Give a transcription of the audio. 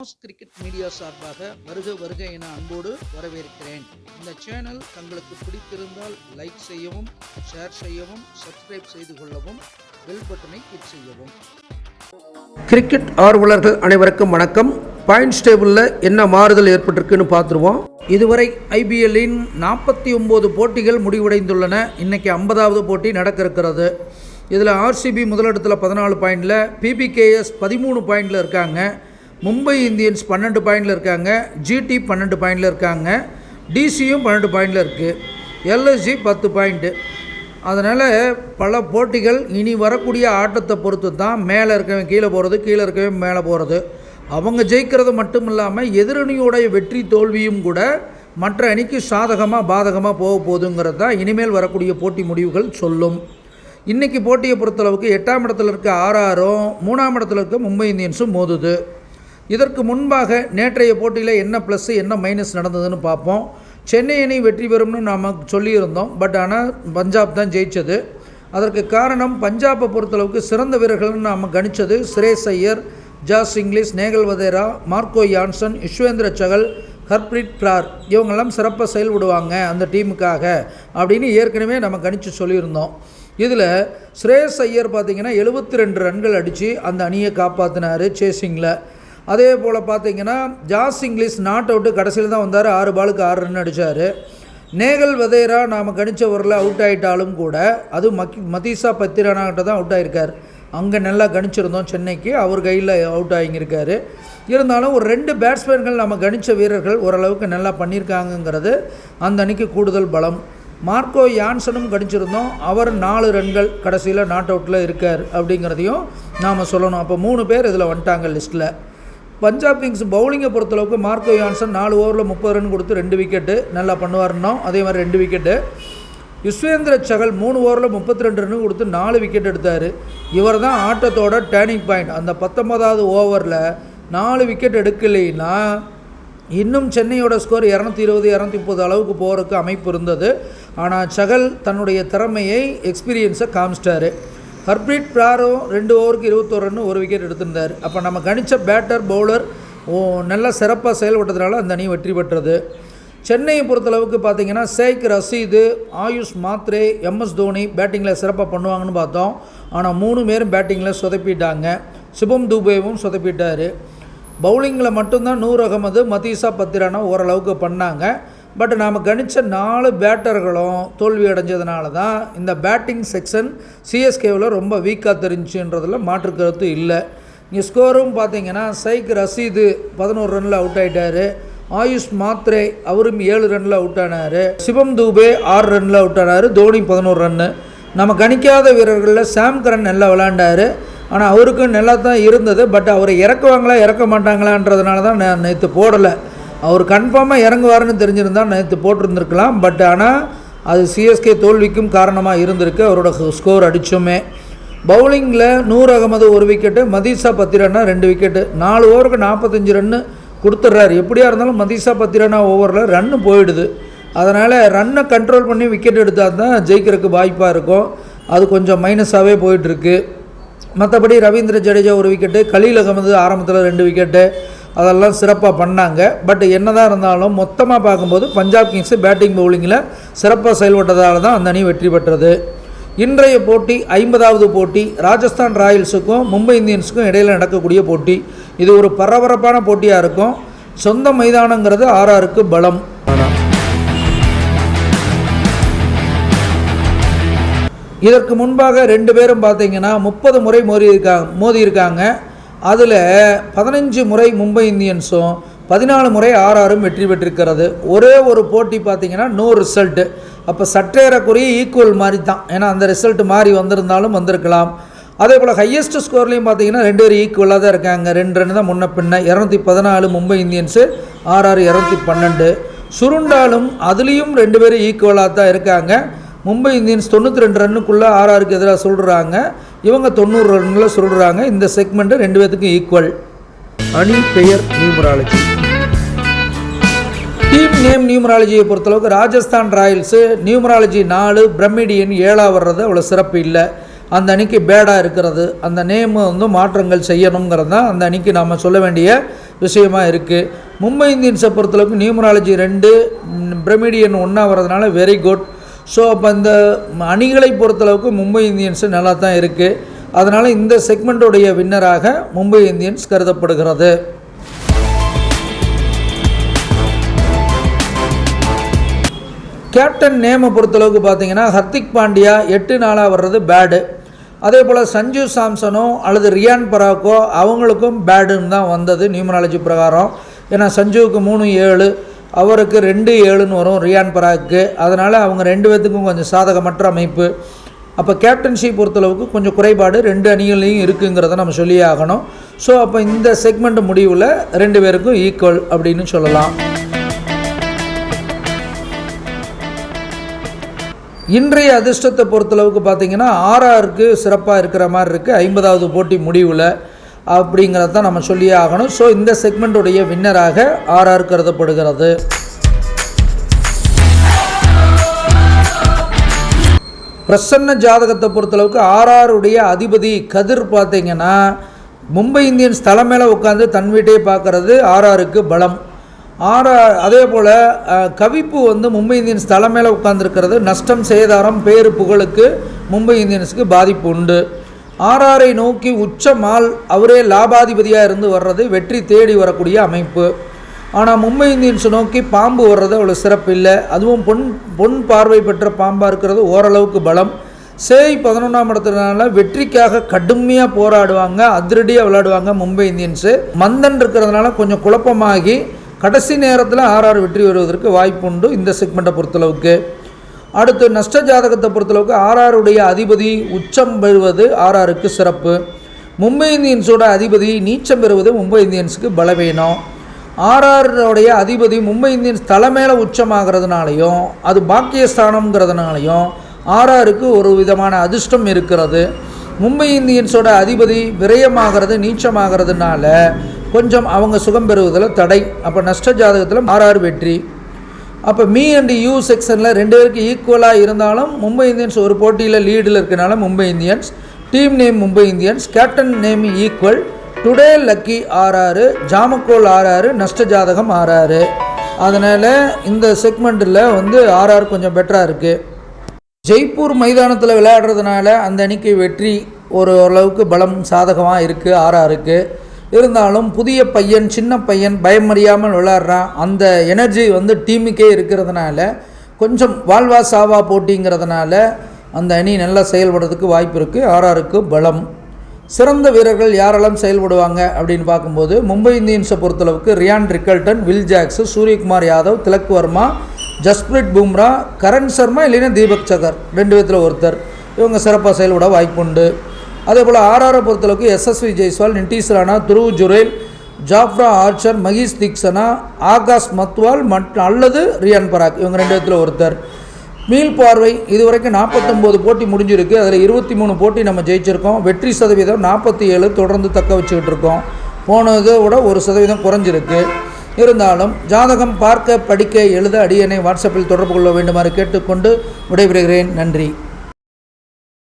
Cricket media சார்பாக வருக என அன்போடு வரவேற்கிறேன். இந்த சேனல் தங்களுக்கு பிடித்திருந்தால் லைக் செய்யவும், ஷேர் செய்யவும், சப்ஸ்கிரைப் செய்து கொள்ளவும், பெல் பட்டனை கிளிக் செய்யவும். கிரிக்கெட் ஆர்வலர்கள் அனைவருக்கும் வணக்கம். பாயிண்ட்ஸ் டேபிளில் என்ன மாறுதல் ஏற்பட்டிருக்குன்னு பார்த்துருவோம். இதுவரை ஐபிஎல்லின் 49 போட்டிகள் முடிவடைந்துள்ளன. இன்றைக்கி 50வது போட்டி நடக்க இருக்கிறது. இதில் ஆர்சிபி முதலிடத்தில் 14 பாயிண்டில், பிபிகேஎஸ் 13 பாயிண்டில் இருக்காங்க, மும்பை இந்தியன்ஸ் 12 பாயிண்டில் இருக்காங்க, ஜிடி 12 பாயிண்டில் இருக்காங்க, டிசியும் 12 பாயிண்டில் இருக்குது, எல்எஸ்ஜி 10 பாயிண்ட்டு. அதனால் பல போட்டிகள் இனி வரக்கூடிய ஆட்டத்தை பொறுத்து தான் மேலே இருக்கவன் கீழே போகிறது, கீழே இருக்கவன் மேலே போகிறது. அவங்க ஜெயிக்கிறது மட்டும் இல்லாமல் எதிரணியோடைய வெற்றி தோல்வியும் கூட மற்ற அணிக்கு சாதகமாக பாதகமாக போக போகுதுங்கிறது தான் இனிமேல் வரக்கூடிய போட்டி முடிவுகள் சொல்லும். இன்றைக்கி போட்டியை பொறுத்தளவுக்கு 8ஆம் இடத்துல இருக்க ஆர்ஆரும் 3ஆம் இடத்துல இருக்க மும்பை இந்தியன்ஸும் மோதுது. இதற்கு முன்பாக நேற்றைய போட்டியில் என்ன ப்ளஸ் என்ன மைனஸ் நடந்ததுன்னு பார்ப்போம். சென்னை அணி வெற்றி பெறும்னு நாம் சொல்லியிருந்தோம். பட் ஆனால் பஞ்சாப் தான் ஜெயித்தது. அதற்கு காரணம் பஞ்சாபை பொறுத்தளவுக்கு சிறந்த வீரர்கள்னு நாம் கணித்தது Suresh Iyer, Josh Inglis, Nehal Wadhera, Marco Jansen, Yuzvendra Chahal, Harpreet Kaur இவங்கெல்லாம் சிறப்பாக செயல்படுவாங்க அந்த டீமுக்காக அப்படின்னு ஏற்கனவே நம்ம கணித்து சொல்லியிருந்தோம். இதில் சுரேஷ் ஐயர் பார்த்திங்கன்னா 72 ரன்கள் அடித்து அந்த அணியை காப்பாற்றினார் சேசிங்கில். அதே போல் பார்த்திங்கன்னா ஜாஸ் இங்கிலீஷ் நாட் அவுட்டு கடைசியில் தான் வந்தார், 6 பாலுக்கு 6 ரன் அடித்தார். நேகல் வதேரா நாம் கணித்த ஓவரில் அவுட் ஆகிட்டாலும் கூட அது மதீசா பத்திரானாகிட்ட தான் அவுட் ஆகியிருக்கார். அங்கே நல்லா கணிச்சிருந்தோம் சென்னைக்கு, அவர் கையில் அவுட் ஆகியிருக்காரு. இருந்தாலும் ஒரு 2 பேட்ஸ்மேன்கள் நம்ம கணித்த வீரர்கள் ஓரளவுக்கு நல்லா பண்ணியிருக்காங்கங்கிறது அந்த அணிக்கு கூடுதல் பலம். மார்க்கோ யான்சனும் கணிச்சிருந்தோம், அவர் 4 ரன்கள் கடைசியில் நாட் அவுட்டில் இருக்கார் அப்படிங்கிறதையும் நாம் சொல்லணும். அப்போ 3 பேர் இதில் வந்துட்டாங்க லிஸ்ட்டில். பஞ்சாப் கிங்ஸ் பவுலிங்கை பொறுத்தளவுக்கு மார்க்கோ யான்சன் 4 ஓவரில் 30 ரன் கொடுத்து 2 விக்கெட்டு நல்லா பண்ணுவார்னோம். அதே மாதிரி 2 விக்கெட்டு. யுஸ்வேந்திர சகல் 3 ஓவரில் 32 ரன் கொடுத்து 4 விக்கெட் எடுத்தார். இவர் தான் ஆட்டத்தோட டேர்னிங் பாயிண்ட். அந்த 19வது ஓவரில் 4 விக்கெட் எடுக்கலைன்னா இன்னும் சென்னையோட ஸ்கோர் 220 230 அளவுக்கு போகிறதுக்கு அமைப்பு இருந்தது. ஆனால் சகல் தன்னுடைய திறமையை எக்ஸ்பீரியன்ஸை காமிச்சிட்டார். ஹர்ப்ரீத் கௌரும் 2 ஓவருக்கு 21 ரன் 1 விக்கெட் எடுத்திருந்தார். அப்போ நம்ம கணித்த பேட்டர் பவுலர் நல்லா சிறப்பாக செயல்பட்டதுனால அந்த அணி வெற்றி பெற்றது. சென்னையை பொறுத்தளவுக்கு பார்த்திங்கன்னா ஷேக் ரஷீது, ஆயுஷ் மாத்ரே, எம்எஸ் தோனி பேட்டிங்கில் சிறப்பாக பண்ணுவாங்கன்னு பார்த்தோம். ஆனால் 3 பேரும் பேட்டிங்கில் சொதப்பிட்டாங்க. சிவம் துபேவும் சொதப்பிட்டார். பவுலிங்கில் மட்டும்தான் நூர் அகமது, மதீசா பத்திரானா ஓரளவுக்கு பண்ணாங்க. பட் நாம் கணித்த 4 பேட்டர்களும் தோல்வி அடைஞ்சதுனால தான் இந்த பேட்டிங் செக்ஷன் சிஎஸ்கேவில் ரொம்ப வீக்காக தெரிஞ்சுன்றதில் மாற்று கருத்து இல்லை. இங்கே ஸ்கோரும் பார்த்திங்கன்னா ஷேக் ரஷீது 11 ரனில் அவுட் ஆகிட்டார். ஆயுஷ் மாத்ரே அவரும் 7 ரனில் அவுட் ஆனார். சிவம் துபே 6 ரனில் அவுட் ஆனார். தோனி 11 ரன்னு. நம்ம கணிக்காத வீரர்களில் சாம் கரன் நல்லா விளாண்டார். ஆனால் அவருக்கும் நல்லா தான் இருந்தது. பட் அவரை இறக்குவாங்களா இறக்க மாட்டாங்களான்றதுனால தான் நான் நேற்று போடலை. அவர் கன்ஃபார்மாக இறங்குவார்னு தெரிஞ்சிருந்தால் நேற்று போட்டிருந்துருக்கலாம். பட் ஆனால் அது சிஎஸ்கே தோல்விக்கும் காரணமாக இருந்திருக்கு. அவரோட ஸ்கோர் அடித்தோமே. பவுலிங்கில் நூர் அகமது 1 விக்கெட்டு, மதீசா பத்திரானா 2 விக்கெட்டு. 4 ஓவருக்கு 45 ரன்னு கொடுத்துட்றாரு. எப்படியா இருந்தாலும் மதீசா பத்திரானா ஓவரில் ரன்னு போயிடுது. அதனால் ரன்னை கண்ட்ரோல் பண்ணி விக்கெட் எடுத்தால் தான் ஜெயிக்கிறதுக்கு வாய்ப்பாக இருக்கும். அது கொஞ்சம் மைனஸாகவே போயிட்டுருக்கு. மற்றபடி ரவீந்திர ஜடேஜா 1 விக்கெட்டு, கலீல் அகமது ஆரம்பத்தில் 2 விக்கெட்டு, அதெல்லாம் சிறப்பாக பண்ணாங்க. பட் என்ன தான் இருந்தாலும் மொத்தமாக பார்க்கும்போது பஞ்சாப் கிங்ஸு பேட்டிங் பவுலிங்கில் சிறப்பாக செயல்பட்டதால் தான் அந்த அணி வெற்றி பெற்றது. இன்றைய போட்டி 50வது போட்டி. ராஜஸ்தான் ராயல்ஸுக்கும் மும்பை இந்தியன்ஸுக்கும் இடையில் நடக்கக்கூடிய போட்டி. இது ஒரு பரபரப்பான போட்டியாக இருக்கும். சொந்த மைதானங்கிறது ஆர்ஆருக்கு பலம். இதற்கு முன்பாக 2 பேரும் பார்த்திங்கன்னா 30 முறை மோதியிருக்காங்க. அதில் 15 முறை மும்பை இந்தியன்ஸும் 14 முறை ஆர்ஆரும் வெற்றி பெற்றிருக்கிறது. ஒரே ஒரு போட்டி பார்த்திங்கன்னா நோ ரிசல்ட்டு. அப்போ சற்றேறக்குறைய ஈக்குவல் மாதிரி தான். ஏன்னா அந்த ரிசல்ட் மாறி வந்திருந்தாலும் வந்திருக்கலாம். அதே போல் ஹையஸ்ட் ஸ்கோர்லேயும் பார்த்திங்கன்னா 2 பேர் ஈக்குவலாக தான் இருக்காங்க. 2 ரன் தான் முன்ன பின்ன. 214 மும்பை இந்தியன்ஸு, ஆர்ஆர் 212. சுருண்டாலும் அதுலேயும் 2 பேர் ஈக்குவலாக தான் இருக்காங்க. மும்பை இந்தியன்ஸ் 92 ரன்னுக்குள்ளே ஆர்ஆருக்கு எதிராக சொல்கிறாங்க, இவங்க 90 ரன்னில் சொல்கிறாங்க. இந்த செக்மெண்ட்டு 2 பேர்த்துக்கும் ஈக்குவல். அணி பெயர் நியூமராலஜி. டீம் நேம் நியூமராலஜியை பொறுத்தளவுக்கு ராஜஸ்தான் ராயல்ஸு நியூமராலஜி 4, பிரமிடியன் 7 வர்றது அவ்வளோ சிறப்பு இல்லை. அந்த அணிக்கு பேடாக இருக்கிறது. அந்த நேம் மாற்றங்கள் செய்யணுங்கிறது தான் அந்த அணிக்கு நாம் சொல்ல வேண்டிய விஷயமா இருக்குது. மும்பை இந்தியன்ஸை பொறுத்தளவுக்கு நியூமராலஜி 2 பிரமிடியன் 1 வர்றதுனால வெரி குட். ஸோ அப்போ இந்த அணிகளை பொறுத்தளவுக்கு மும்பை இந்தியன்ஸு நல்லா தான் இருக்குது. அதனால் இந்த செக்மெண்ட்டுடைய வின்னராக மும்பை இந்தியன்ஸ் கருதப்படுகிறது. கேப்டன் நேமை பொறுத்தளவுக்கு பார்த்தீங்கன்னா ஹர்திக் பாண்டியா 8 வர்றது பேடு. அதே போல் சஞ்சு சாம்சனோ அல்லது ரியான் பராக்கோ அவங்களுக்கும் பேடுன்னு தான் வந்தது நியூமராலஜி பிரகாரம். ஏன்னா சஞ்சுவுக்கு 3-7, அவருக்கு 2-7 வரும் ரியான் பராக்கு. அதனால் அவங்க 2 பேர்த்துக்கும் கொஞ்சம் சாதகமற்ற அமைப்பு. அப்போ கேப்டன்ஷிப் பொறுத்தளவுக்கு கொஞ்சம் குறைபாடு 2 அணிகளையும் இருக்குங்கிறத நம்ம சொல்லியே ஆகணும். ஸோ அப்போ இந்த செக்மெண்ட் முடிவில் 2 பேருக்கும் ஈக்குவல் அப்படின்னு சொல்லலாம். இன்றைய அதிர்ஷ்டத்தை பொறுத்தளவுக்கு பார்த்திங்கன்னா ஆர்ஆருக்கு சிறப்பாக இருக்கிற மாதிரி இருக்குது 50வது போட்டி முடிவில் அப்படிங்கிறத தான் நம்ம சொல்லியே ஆகணும். ஸோ இந்த செக்மெண்ட்டுடைய வின்னராக ஆர்ஆர் கருதப்படுகிறது. பிரசன்ன ஜாதகத்தை பொறுத்தளவுக்கு ஆர்ஆருடைய அதிபதி கதிர் பார்த்திங்கன்னா மும்பை இந்தியன்ஸ் தலைமையில உட்காந்து தன் வீட்டையே பார்க்குறது ஆர்ஆருக்கு பலம். அதே போல் கவிப்பு வந்து மும்பை இந்தியன்ஸ் தலைமையில் உட்கார்ந்துருக்கிறது நஷ்டம், சேதாரம், பேரு புகழுக்கு மும்பை இந்தியன்ஸுக்கு பாதிப்பு உண்டு. ஆர்ஆரை நோக்கி உச்சமால் அவரே லாபாதிபதியாக இருந்து வர்றது வெற்றி தேடி வரக்கூடிய அமைப்பு. ஆனால் மும்பை இந்தியன்ஸ் நோக்கி பாம்பு வர்றது அவ்வளோ சிறப்பு இல்லை. அதுவும் பொன் பார்வை பெற்ற பாம்பாக இருக்கிறது ஓரளவுக்கு பலம். சேய் 11ஆம் இடத்துனால வெற்றிக்காக கடுமையாக போராடுவாங்க, அதிரடியாக விளையாடுவாங்க மும்பை இந்தியன்ஸு. மந்தன் இருக்கிறதுனால கொஞ்சம் குழப்பமாகி கடைசி நேரத்தில் ஆர்ஆர் வெற்றி வருவதற்கு வாய்ப்பு உண்டு இந்த செக்மெண்ட்டை பொறுத்தளவுக்கு. அடுத்து நஷ்ட ஜாதகத்தை பொறுத்தளவுக்கு ஆர்ஆருடைய அதிபதி உச்சம் பெறுவது ஆர்ஆருக்கு சிறப்பு. மும்பை இந்தியன்ஸோட அதிபதி நீச்சம் பெறுவது மும்பை இந்தியன்ஸுக்கு பலவீனம். ஆர்ஆருடைய அதிபதி மும்பை இந்தியன்ஸ் தலைமையில உச்சமாகிறதுனாலையும் அது பாக்கியஸ்தானம்ங்கிறதுனாலையும் ஆர்ஆருக்கு ஒரு விதமான அதிர்ஷ்டம் இருக்கிறது. மும்பை இந்தியன்ஸோட அதிபதி விரயமாகிறது, நீச்சமாகிறதுனால கொஞ்சம் அவங்க சுகம் பெறுவதில் தடை. அப்போ நஷ்ட ஜாதகத்தில் ஆர்ஆர் வெற்றி. அப்போ மீ அண்ட் யூ செக்ஷனில் 2 பேருக்கு ஈக்குவலாக இருந்தாலும் மும்பை இந்தியன்ஸ் ஒரு போட்டியில் லீடில் இருக்கனால Mumbai Indians. Team name Mumbai Indians, captain name equal. Today lucky RR, ஜாமக்கோல் ஆர்ஆர், நஷ்ட ஜாதகம் ஆர்ஆர். அதனால் இந்த செக்மெண்ட்டில் வந்து ஆர்ஆர் கொஞ்சம் பெட்டராக இருக்குது. ஜெய்ப்பூர் மைதானத்தில் விளையாடுறதுனால அந்த அணிக்கு வெற்றி ஓரளவுக்கு பலம் சாதகமாக இருக்குது ஆர்ஆருக்கு. இருந்தாலும் புதிய பையன், சின்ன பையன், பயம் அறியாமல் விளையாடுறான். அந்த எனர்ஜி வந்து டீமுக்கே இருக்கிறதுனால கொஞ்சம் வாழ்வா சாவா போட்டிங்கிறதுனால அந்த அணி நல்லா செயல்படுறதுக்கு வாய்ப்பு இருக்குது. ஆர்ஆருக்கு பலம். சிறந்த வீரர்கள் யாரெல்லாம் செயல்படுவாங்க அப்படின்னு பார்க்கும்போது மும்பை இந்தியன்ஸை பொறுத்தளவுக்கு Ryan Rickelton, Will Jacks, Suryakumar Yadav, Tilak Varma, Jasprit Bumrah, Karn Sharma இல்லைன்னா தீபக் சகர் 2 பேர்த்தில் ஒருத்தர் இவங்க சிறப்பாக செயல்பட வாய்ப்புண்டு. அதே போல் ஆர்ஆரை பொறுத்தளவுக்கு எஸ்எஸ்வி ஜெய்ஸ்வால், நிட்டிஷ் ராணா, துருவ் ஜுரேல், ஜாஃப்ரா ஆர்ச்சர், மகீஷ் தீக்ஷனா, ஆகாஷ் மத்வால் அல்லது ரியான் பராக் இவங்க 2 பேர்த்தில் ஒருத்தர். மீள் பார்வை இதுவரைக்கும் 49 போட்டி முடிஞ்சிருக்கு. அதில் 23 போட்டி நம்ம ஜெயிச்சிருக்கோம். வெற்றி சதவீதம் 47 தொடர்ந்து தக்க வச்சுக்கிட்டு இருக்கோம். போனதை விட 1% குறைஞ்சிருக்கு. இருந்தாலும் ஜாதகம் பார்க்க, படிக்க, எழுத அடியனை வாட்ஸ்அப்பில் தொடர்பு கொள்ள வேண்டுமாறு கேட்டுக்கொண்டு விடைபெறுகிறேன். நன்றி.